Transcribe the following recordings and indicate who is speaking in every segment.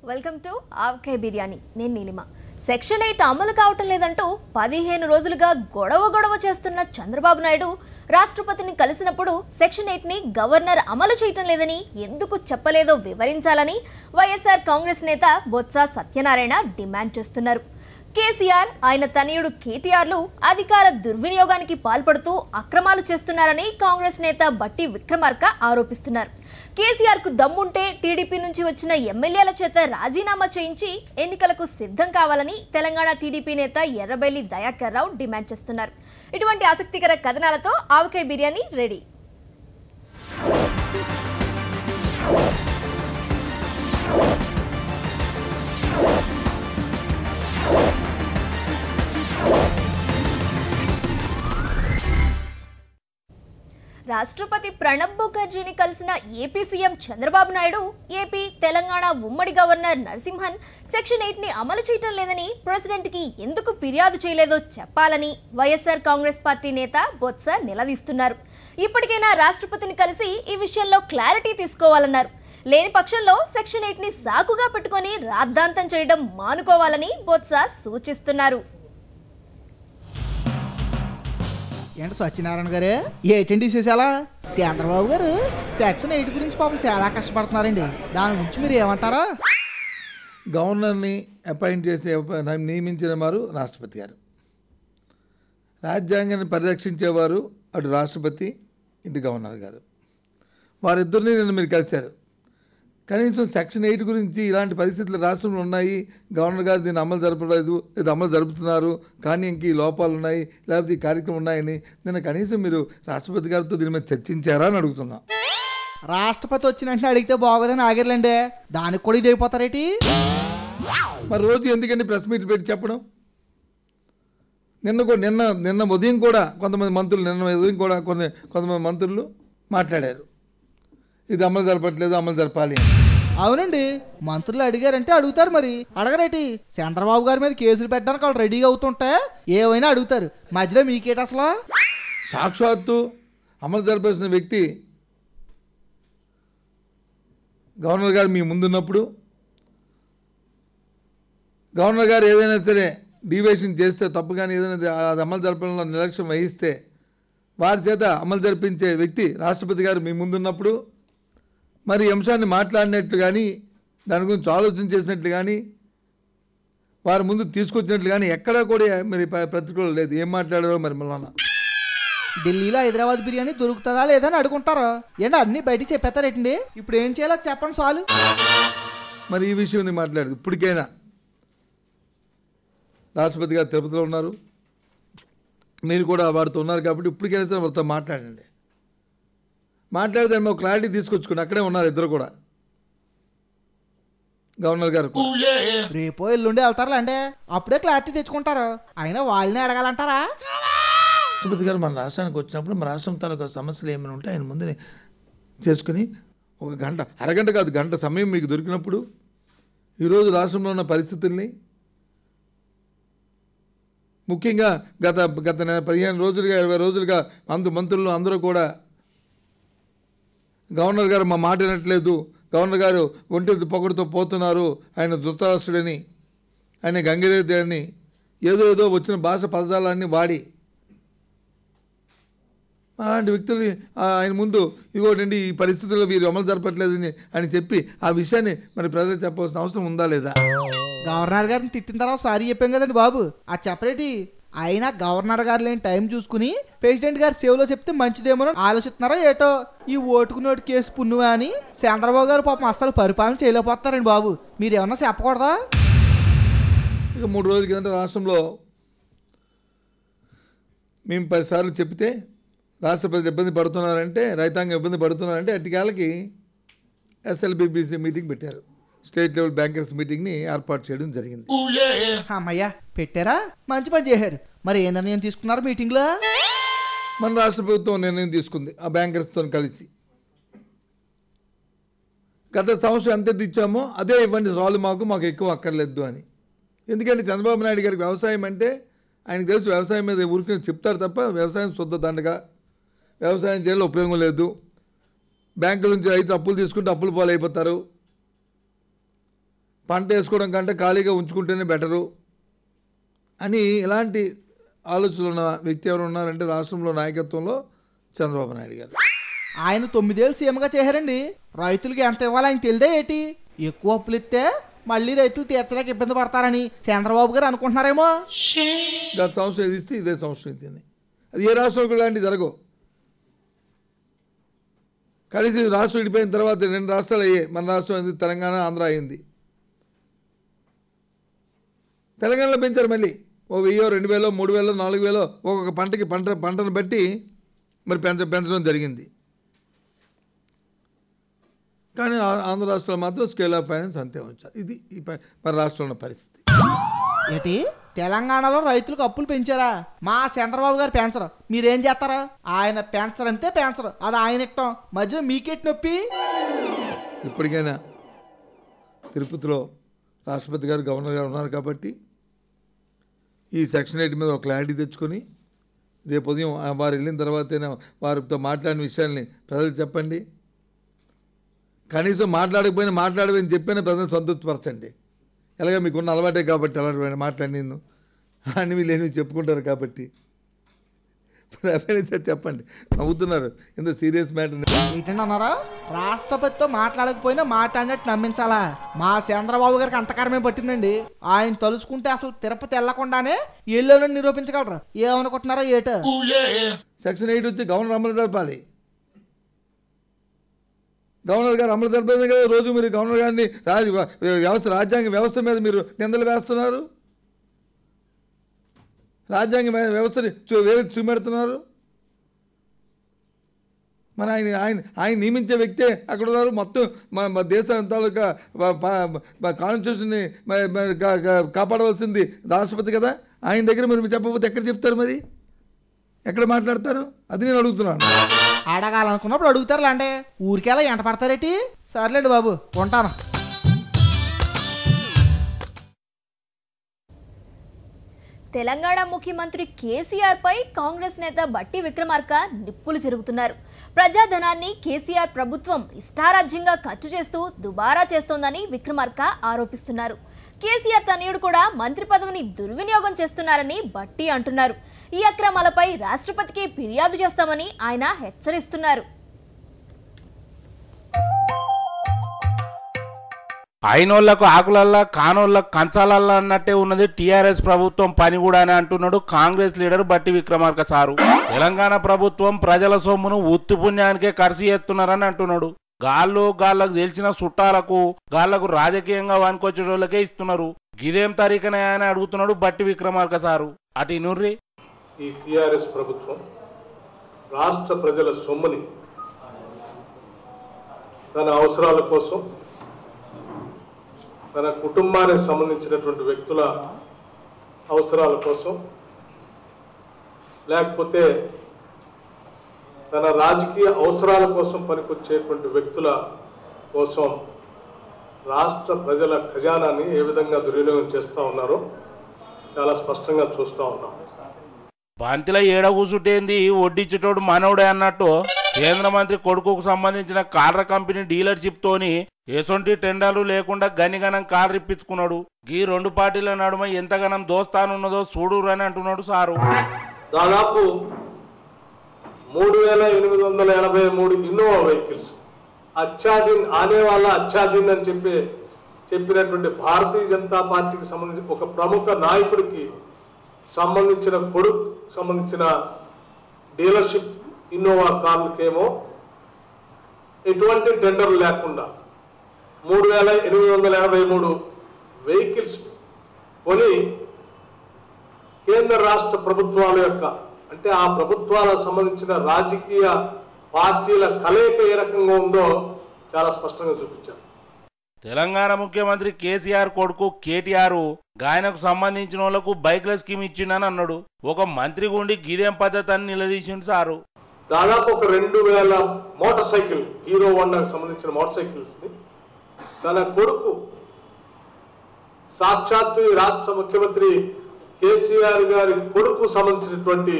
Speaker 1: Welcome to ఆవకాయ బిర్యానీ. నేను Neelima. Section 8 అమలు కావటం లేదంటూ 15 రోజులుగా గొడవ చేస్తున్న చంద్రబాబు నాయుడు రాష్ట్రపతిని కలిసినప్పుడు సెక్షన్ 8ని గవర్నర్ అమలు చేయటం లేదని ఎందుకు చెప్పలేదో వివరించాలని వైఎస్ఆర్ కాంగ్రెస్ నేత బొత్స సత్యనారాయణ డిమాండ్ చేస్తున్నారు. కేసీఆర్, ఆయన తనయుడు కేటీఆర్లు అధికార దుర్వినియోగానికి పాల్పడుతూ అక్రమాలు చేస్తున్నారని కాంగ్రెస్ నేత బట్టి విక్రమార్క ఆరోపిస్తున్నారు. కేసీఆర్ కు దమ్ముంటే టీడీపీ నుంచి వచ్చిన ఎమ్మెల్యేల చేత రాజీనామా చేయించి ఎన్నికలకు సిద్ధం కావాలని తెలంగాణ టీడీపీ నేత ఎర్రబెల్లి దయాకర్ రావు డిమాండ్ చేస్తున్నారు. ఇటువంటి ఆసక్తికర కథనాలతో ఆవకాయ బిర్యానీ రెడీ. రాష్ట్రపతి ప్రణబ్ ముఖర్జీని కలిసిన AP CM Chandrababu Naidu AP, Telangana ఉమ్మడి గవర్నర్ నరసింహన్ సెక్షన్ 8ని అమలు చేయటం లేదని ప్రెసిడెంట్కి ఎందుకు ఫిర్యాదు చేయలేదో చెప్పాలని వైఎస్ఆర్ కాంగ్రెస్ పార్టీ నేత బొత్స నిలదీస్తున్నారు. ఇప్పటికైనా రాష్ట్రపతిని కలిసి ఈ విషయంలో క్లారిటీ తీసుకోవాలన్నారు. లేని పక్షంలో సెక్షన్ 8ని సాకుగా పెట్టుకొని రాద్ధాంతం చేయడం మానుకోవాలని బొత్స సూచిస్తున్నారు.
Speaker 2: ఏంటి సత్యనారాయణ గారే ఏంటండి చేసేలా? చంద్రబాబు గారు సెక్షన్ 8 గురించి పాపం చాలా కష్టపడుతున్నారండి. దాని గురించి మీరు ఏమంటారా?
Speaker 3: గవర్నర్ని అపాయింట్ చేసి నియమించిన వారు రాష్ట్రపతి గారు. రాజ్యాంగాన్ని పరిరక్షించేవారు అటు రాష్ట్రపతి, ఇటు గవర్నర్ గారు. వారిద్దరిని నిన్న మీరు కలిశారు. కనీసం సెక్షన్ 8 గురించి ఇలాంటి పరిస్థితులు రాష్ట్రంలో ఉన్నాయి, గవర్నర్ గారు దీన్ని అమలు జరపలేదు, ఇది అమలు జరుపుతున్నారు, కానీ ఇంక ఈ లోపాలు ఉన్నాయి, లేకపోతే ఈ కార్యక్రమం ఉన్నాయని నిన్న కనీసం మీరు రాష్ట్రపతి గారితో దీని మీద చర్చించారా అని అడుగుతున్నాం.
Speaker 2: రాష్ట్రపతి వచ్చిన వెంటనే అడిగితే బాగోదని ఆగిర్లండి, దానికి కూడా ఇది అయిపోతారేటి?
Speaker 3: మరి రోజు ఎందుకండి ప్రెస్ మీట్ పెట్టి చెప్పడం? నిన్న ఉదయం కూడా కొంతమంది మంత్రులు మాట్లాడారు, ఇది అమలు జరపట్లేదు, అమలు జరపాలి.
Speaker 2: అవునండి, మంత్రులు అడిగారంటే అడుగుతారు, మరి అడగరేటి? చంద్రబాబు గారి మీద కేసులు పెట్టడానికి వాళ్ళు రెడీగా అవుతుంటే ఏమైనా అడుగుతారు. మధ్యలో మీకేట అసలు?
Speaker 3: సాక్షాత్తు అమలు జరపాల్సిన వ్యక్తి గవర్నర్ గారు మీ ముందున్నప్పుడు, గవర్నర్ గారు ఏదైనా సరే డీవియేషన్ చేస్తే తప్పు, కానీ ఏదైనా అది అమలు జరపడంలో నిర్లక్ష్యం వహిస్తే వారి చేత అమలు జరిపించే వ్యక్తి రాష్ట్రపతి గారు మీ ముందున్నప్పుడు, మరి అంశాన్ని మాట్లాడినట్లు కానీ దాని గురించి ఆలోచన చేసినట్లు కానీ వారి ముందు తీసుకొచ్చినట్లు కానీ ఎక్కడా కూడా మరి పత్రికలో లేదు. ఏం మాట్లాడారో మరి మళ్ళా
Speaker 2: ఢిల్లీలో హైదరాబాద్ బిర్యానీ దొరుకుతుందా లేదా అని అడుగుంటారు. ఏంటి అన్నీ బయటికి చెప్పేస్తారేటండి? ఇప్పుడు ఏం చేయాలో చెప్పండి చాలు.
Speaker 3: మరి ఈ విషయం ఉంది మాట్లాడదు. ఇప్పటికైనా రాష్ట్రపతి గారు తిరుపతిలో ఉన్నారు, మీరు కూడా వారితో ఉన్నారు కాబట్టి ఇప్పటికైనా సరే వారితో మాట్లాడండి. మాట్లాడితే మాకు క్లారిటీ తీసుకొచ్చుకోండి. అక్కడే ఉన్నారు ఇద్దరు కూడా, గవర్నర్ గారు.
Speaker 2: రేపో ఎల్లుండి వెళ్తారా అంటే అప్పుడే క్లారిటీ తెచ్చుకుంటారు. అయినా వాళ్ళని అడగాలంటారా?
Speaker 3: రాష్ట్రపతి గారు మన రాష్ట్రానికి వచ్చినప్పుడు మన రాష్ట్రం తాలూకా సమస్యలు ఏమైనా ఉంటే ఆయన ముందు చేసుకుని ఒక అరగంట కాదు గంట సమయం మీకు దొరికినప్పుడు ఈరోజు రాష్ట్రంలో ఉన్న పరిస్థితుల్ని, ముఖ్యంగా గత 15 రోజులుగా 20 రోజులుగా మంత్రులు అందరూ కూడా గవర్నర్ గారు మా మాట వినట్లేదు, గవర్నర్ గారు ఒంటి పొగడుతో పోతున్నారు, ఆయన ధృతరాష్ట్రుడని, ఆయన గంగిరెద్ది అని ఏదో వచ్చిన భాష పదజాలాన్ని వాడి అలాంటి వ్యక్తుల్ని ఆయన ముందు ఇదిగోటండి ఈ పరిస్థితుల్లో వీరు అమలు జరపట్లేదని అని చెప్పి ఆ విషయాన్ని మరి ప్రజలకు చెప్పవలసిన అవసరం ఉందా లేదా?
Speaker 2: గవర్నర్ గారిని తిట్టిన తర్వాత సారీ చెప్పాం కదండి బాబు, అది చెప్పరేటి? అయినా గవర్నర్ గారు లేని టైం చూసుకుని ప్రెసిడెంట్ గారు సేవలో చెప్తే మంచిదేమో ఆలోచిస్తున్నారో ఏటో. ఈ ఓటుకు నోటు కేసు పుణ్యమా అని చంద్రబాబు గారు పాపం అస్సలు పరిపాలన చేయలేకపోతారండి బాబు. మీరు ఏమన్నా చెప్పకూడదా?
Speaker 3: ఇక 3 రోజుల కిందట రాష్ట్రంలో మేము 10 సార్లు చెప్తే రాష్ట్ర ప్రజలు ఇబ్బంది పడుతున్నారంటే, రైతాంగం ఇబ్బంది పడుతున్నారంటే అట్టికాలకి ఎస్ఎల్బిబిసి మీటింగ్ పెట్టారు. స్టేట్ లెవెల్ బ్యాంకర్స్ మీటింగ్ని ఏర్పాటు చేయడం జరిగింది.
Speaker 2: అమ్మయ్యా పెట్టారా, మంచి పని చేశారు. మరి ఏ నిర్ణయం తీసుకున్నారు మీటింగ్లో?
Speaker 3: మన రాష్ట్ర ప్రభుత్వం నిర్ణయం తీసుకుంది ఆ బ్యాంకర్స్తో కలిసి, గత సంవత్సరం ఎంత ఇచ్చామో అదే ఇవ్వండి చాలు, మాకు ఎక్కువ అక్కర్లేదు అని. ఎందుకంటే చంద్రబాబు నాయుడు గారికి వ్యవసాయం అంటే ఆయనకు తెలుసు, వ్యవసాయం మీద ఊరికి చెప్తారు తప్ప వ్యవసాయం శుద్ధ దండగా, వ్యవసాయం చేయాలో ఉపయోగం లేదు, బ్యాంకుల నుంచి రైతు అప్పులు తీసుకుంటే అప్పులు పాలైపోతారు, పంట వేసుకోవడం కంటే ఖాళీగా ఉంచుకుంటేనే బెటరు అని ఇలాంటి ఆలోచనలు ఉన్న వ్యక్తి ఎవరు ఉన్నారంటే రాష్ట్రంలో నాయకత్వంలో చంద్రబాబు నాయుడు గారు.
Speaker 2: ఆయన 9 ఏళ్ళు సీఎంగా చేశారండి. రైతులకి ఎంత ఇవ్వాలో ఆయన తెలిదే ఏంటి? ఎక్కువ అప్పులు ఇస్తే మళ్ళీ రైతులు తీర్చలేక ఇబ్బంది పడతారని చంద్రబాబు గారు అనుకుంటున్నారేమో.
Speaker 3: గత సంవత్సరం ఇది ఇస్తే ఇదే సంవత్సరం ఇది. అది ఏ రాష్ట్రంలో కూడా ఇలాంటివి జరగవు. కనీసం రాష్ట్రం విడిపోయిన తర్వాత 2 రాష్ట్రాలు అయ్యాయి. మన రాష్ట్రం అయింది, తెలంగాణ, ఆంధ్ర అయింది. తెలంగాణలో పెంచారు మళ్ళీ 1000, 2000, 3000, 4000 ఒక్కొక్క పంటకి పంటను బట్టి మరి పెంచడం జరిగింది. కానీ ఆంధ్ర రాష్ట్రంలో మాత్రం స్కేల్ ఆఫ్ ఫైనాన్స్ అంతే ఉంచారు. ఇది మన రాష్ట్రంలో ఉన్న పరిస్థితి.
Speaker 2: ఏంటి తెలంగాణలో రైతులకు అప్పులు పెంచారా? మా చంద్రబాబు గారు పెంచరు, మీరేం చేస్తారా? ఆయన పెంచరంతే పెంచరు, అది ఆయన ఇష్టం. మధ్యలో మీకెట్టి నొప్పి?
Speaker 3: ఇప్పటికైనా తిరుపతిలో రాష్ట్రపతి గారు, గవర్నర్ గారు ఉన్నారు కాబట్టి ఈ సెక్షన్ 8 మీద ఒక క్లారిటీ తెచ్చుకొని రేపు ఉదయం వారు వెళ్ళిన తర్వాతైనా వారితో మాట్లాడిన విషయాల్ని ప్రజలకు చెప్పండి. కనీసం మాట్లాడకపోయినా చెప్పినా ప్రజలు సంతృప్తిపరచండి. ఎలాగ మీకున్న అలవాటే కాబట్టి అలా మాట్లాడిన అని వీళ్ళు చెప్పుకుంటారు కాబట్టి చెప్పండి. నవ్వుతున్నారు, ఎంత సీరియస్ మ్యాటర్
Speaker 2: ఏంటంటే అన్నారా? రాష్ట్రపతితో మాట్లాడకపోయినా మాట్లాడినట్టు నమ్మించాలా? మా చంద్రబాబు గారికి అంతకారమే పట్టిందండి. ఆయన తలుచుకుంటే అసలు తిరుపతి వెళ్లకుండానే ఎల్లోనని నిరూపించగలరు. ఏమనుకుంటున్నారా ఏటో?
Speaker 3: సెక్షన్ 8 వచ్చి గవర్నర్ అమలు జరపాలి. గవర్నర్ గారు అమలు జరపలేదు కదా. రోజు మీరు గవర్నర్ గారిని రాజ్యాంగ వ్యవస్థ మీద మీరు నిందలు వేస్తున్నారు, రాజ్యాంగ వ్యవస్థని వేరే చూపెడుతున్నారు. మరి ఆయన నియమించే వ్యక్తే అక్కడ ఉన్నారు. మొత్తం మా దేశం తాలూకా కాన్స్టిట్యూషన్ని కాపాడవలసింది రాష్ట్రపతి కదా. ఆయన దగ్గర మీరు చెప్పకపోతే ఎక్కడ చెప్తారు? మరి ఎక్కడ మాట్లాడతారు? అది నేను అడుగుతున్నాను.
Speaker 2: అడగాలనుకున్నప్పుడు అడుగుతారు అంటే ఊరికేలా ఎంట పడతారేటి? సర్లేండి బాబు, ఉంటాను.
Speaker 1: తెలంగాణ ముఖ్యమంత్రి కేసీఆర్ పై కాంగ్రెస్ నేత బట్టి విక్రమార్క నిప్పులు జరుగుతున్నారు. ప్రజాధనాన్ని కేసీఆర్ ప్రభుత్వం ఇష్టారాజ్యంగా ఖర్చు చేస్తూ దుబారా చేస్తోందని విక్రమార్క ఆరోపిస్తున్నారు. కేసీఆర్ తనయుడు కూడా మంత్రి పదవిని దుర్వినియోగం చేస్తున్నారని బట్టి అంటున్నారు. ఈ అక్రమాలపై రాష్ట్రపతికి ఫిర్యాదు చేస్తామని ఆయన హెచ్చరిస్తున్నారు.
Speaker 4: అయినోళ్లకు ఆకులల్లా, కానోళ్లకు కంచాలల్లా అన్నట్టే ఉన్నది టీఆర్ఎస్ ప్రభుత్వం పని కూడా అని అంటున్నాడు కాంగ్రెస్ లీడర్ బట్టి విక్రమార్క సారు. తెలంగాణ ప్రభుత్వం ప్రజల సొమ్మును ఉత్తి పుణ్యానికే ఖర్చు చేస్తున్నారని అంటున్నాడు. గాళ్లకు తెలిసిన చుట్టాలకు, గాళ్లకు రాజకీయంగా వానుకొచ్చేటోళ్ళకే ఇస్తున్నారు. గిదేం తరీకనే అని అడుగుతున్నాడు బట్టి విక్రమార్క సారు. అటు ఇనుర్రి.
Speaker 5: ఈ టీఆర్ఎస్ ప్రభుత్వం రాష్ట్ర ప్రజల సొమ్ముని తన అవసరాల కోసం, తన కుటుంబానికి సంబంధించినటువంటి వ్యక్తుల అవసరాల కోసం, లేకపోతే తన రాజకీయ అవసరాల కోసం పనికొచ్చేటువంటి వ్యక్తుల కోసం రాష్ట్ర ప్రజల ఖజానాన్ని ఏ విధంగా దుర్వినియోగం చేస్తూ ఉన్నారో చాలా స్పష్టంగా చూస్తూ ఉన్నాం.
Speaker 4: బంతిలో ఏడ కూసుటేంది, వడ్డిచ్చేటోడు మనోడే అన్నట్టు కేంద్ర మంత్రి కొడుకుకు సంబంధించిన కార్ల కంపెనీ డీలర్షిప్ తోని ఎసొంటి టెండర్లు లేకుండా గనిగనం కార్ ఇప్పించుకున్నాడు. ఈ 2 పార్టీల నడుమ ఎంతగానం దోస్తానున్నదో చూడురు అని అంటున్నాడు సారు.
Speaker 5: దాదాపు 3883 ఇన్నోవా వెహికల్స్ అచ్చాదీన్ ఆనే వాళ్ళ అచ్చాదీన్ అని చెప్పినటువంటి భారతీయ జనతా పార్టీకి సంబంధించి ఒక ప్రముఖ నాయకుడికి సంబంధించిన డీలర్షిప్ ఇన్నోవా కార్లకేమో ఎటువంటి టెండర్లు లేకుండా 3883 వెహికల్స్ కొని కేంద్ర రాష్ట్ర ప్రభుత్వాల యొక్క, అంటే ఆ ప్రభుత్వాలకు సంబంధించిన రాజకీయ పార్టీల కలయిక ఏ రకంగా ఉందో చాలా స్పష్టంగా చూపించారు.
Speaker 4: తెలంగాణ ముఖ్యమంత్రి కేసీఆర్ కొడుకు కేటీఆర్ గాయనకు సంబంధించిన వాళ్లకు బైక్ల స్కీమ్ ఇచ్చిండని అన్నాడు. ఒక మంత్రి గుండి గిదేం పద్ధతి అని నిలదీసిండు సారు.
Speaker 5: దాదాపు ఒక 2000 మోటార్ సైకిల్, హీరో హోండాకు సంబంధించిన మోటార్ సైకిల్స్ ని తన కొడుకు సాక్షాత్తు ఈ రాష్ట్ర ముఖ్యమంత్రి కేసీఆర్ గారి కొడుకు సంబంధించినటువంటి,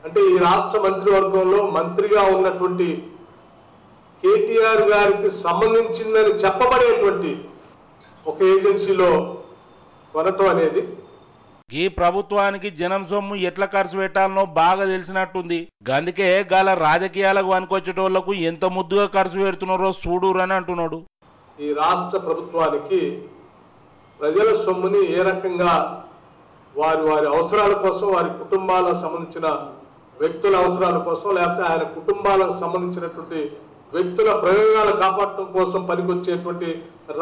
Speaker 5: అంటే ఈ రాష్ట్ర మంత్రివర్గంలో మంత్రిగా ఉన్నటువంటి కేటీఆర్ గారికి సంబంధించిందని చెప్పబడేటువంటి ఒక ఏజెన్సీలో కొనటం అనేది
Speaker 4: ఈ ప్రభుత్వానికి జనం సొమ్ము ఎట్లా ఖర్చు పెట్టాలనో బాగా తెలిసినట్టుంది. అందుకే గాల రాజకీయాలకు వనుకొచ్చేటోళ్లకు ఎంత ముద్దుగా ఖర్చు పెడుతున్నారో చూడురని అంటున్నాడు.
Speaker 5: ఈ రాష్ట్ర ప్రభుత్వానికి ప్రజల సొమ్ముని ఏ రకంగా వారి వారి అవసరాల కోసం, వారి కుటుంబాలకు సంబంధించిన వ్యక్తుల అవసరాల కోసం, లేకపోతే ఆయన కుటుంబాలకు సంబంధించినటువంటి వ్యక్తుల ప్రయోజనాలు కాపాడటం కోసం పనికొచ్చేటువంటి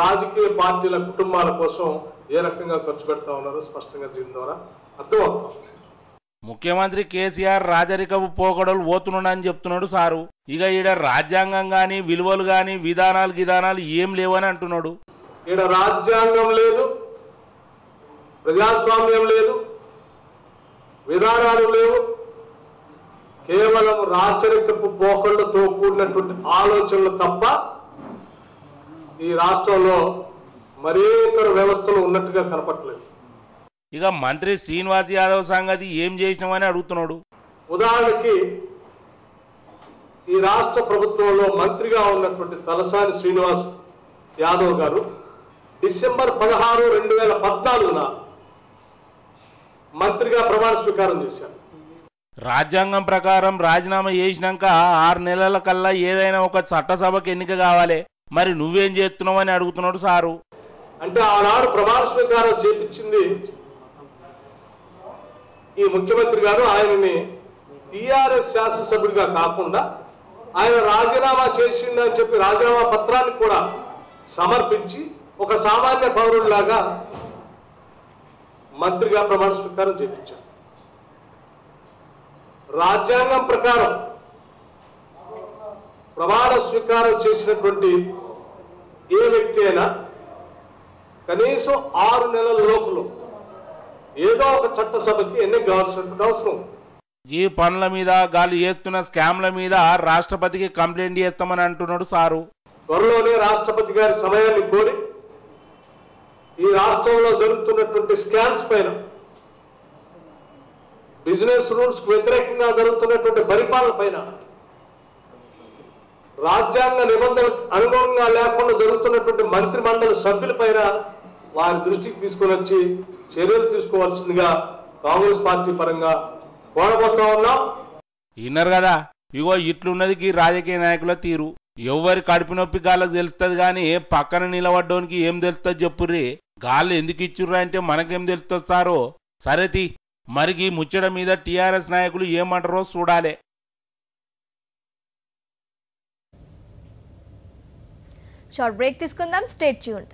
Speaker 5: రాజకీయ పార్టీల కుటుంబాల కోసం ఏ రకంగా ఖర్చు పెడతా ఉన్నారో స్పష్టంగా దీని ద్వారా అర్థమవుతాం.
Speaker 4: ముఖ్యమంత్రి కేసీఆర్ రాజరికపు పోకడలు పోతున్నాడని చెప్తున్నాడు సారు. ఇక ఈడ రాజ్యాంగం గాని, విలువలు గాని, విధానాలు ఏం లేవని అంటున్నాడు.
Speaker 5: ఈడ రాజ్యాంగం లేదు, ప్రజాస్వామ్యం లేదు, విధానాలు లేవు. కేవలం రాచరికపు పోకళ్లతో కూడినటువంటి ఆలోచనలు తప్ప ఈ రాష్ట్రంలో మరే ఇతర వ్యవస్థలు ఉన్నట్టుగా కనపట్లేదు.
Speaker 4: ఇక మంత్రి శ్రీనివాస్ యాదవ్ సంగతి ఏం చేసినామని అడుగుతున్నాడు.
Speaker 5: ఉదాహరణకి ఈ రాష్ట్ర ప్రభుత్వంలో మంత్రిగా ఉన్నటువంటి తలసాని శ్రీనివాస్ యాదవ్ గారు డిసెంబర్ 16, 2014 మంత్రిగా ప్రమాణ స్వీకారం చేశారు.
Speaker 4: రాజ్యాంగం ప్రకారం రాజీనామా చేసినాక 6 నెలల కల్లా ఏదైనా ఒక చట్టసభకు ఎన్నిక కావాలి. మరి నువ్వేం చేస్తున్నావని అడుగుతున్నాడు సారు.
Speaker 5: అంటే ఆనాడు ప్రమాణ స్వీకారం చేపించింది ఈ ముఖ్యమంత్రి గారు. ఆయనని టీఆర్ఎస్ శాసనసభ్యుడిగా కాకుండా ఆయన రాజీనామా చేసిండని చెప్పి రాజీనామా పత్రాన్ని కూడా సమర్పించి ఒక సామాన్య పౌరుడిలాగా మంత్రిగా ప్రమాణ స్వీకారం చేపించారు. రాజ్యాంగం ప్రకారం ప్రమాణ స్వీకారం చేసినటువంటి ఏ వ్యక్తి అయినా కనీసం 6 నెలల లోపల ఏదో ఒక చట్టసభకి ఎన్నిక కావాల్సినటువంటి అవసరం.
Speaker 4: ఈ పనుల మీద, గాలి చేస్తున్న స్కామ్ల మీద రాష్ట్రపతికి కంప్లైంట్ చేస్తామని అంటున్నాడు సారు.
Speaker 5: త్వరలోనే రాష్ట్రపతి గారి సమయాన్ని కోరి ఈ రాష్ట్రంలో జరుగుతున్నటువంటి స్కామ్స్ పైన, బిజినెస్ రూల్స్ కు వ్యతిరేకంగా జరుగుతున్నటువంటి పరిపాలన పైన, రాజ్యాంగ నిబంధనలకు అనుగుణంగా లేకుండా జరుగుతున్నటువంటి మంత్రి మండలి సభ్యుల పైన వారి దృష్టికి తీసుకొని వచ్చి చర్యలు తీసుకోవాల్సిందిగా కాంగ్రెస్ పార్టీ పరంగా కోరబోతా ఉన్నాం.
Speaker 4: విన్నారు కదా, ఇగో ఇట్లున్నది రాజకీయ నాయకుల తీరు. ఎవరి కడుపు నొప్పి గాళ్ళకి తెలుస్తుంది కానీ పక్కన నిలబడ్డానికి ఏం తెలుస్తుంది చెప్పుర్రి. గాళ్ళు ఎందుకు ఇచ్చుర్రా అంటే మనకేం తెలుస్తుంది సారో. సరేతి మరికి ముచ్చట మీద టీఆర్ఎస్ నాయకులు ఏమంటారో చూడాలి.
Speaker 1: షార్ట్ బ్రేక్ తీసుకుందాం. Stay tuned.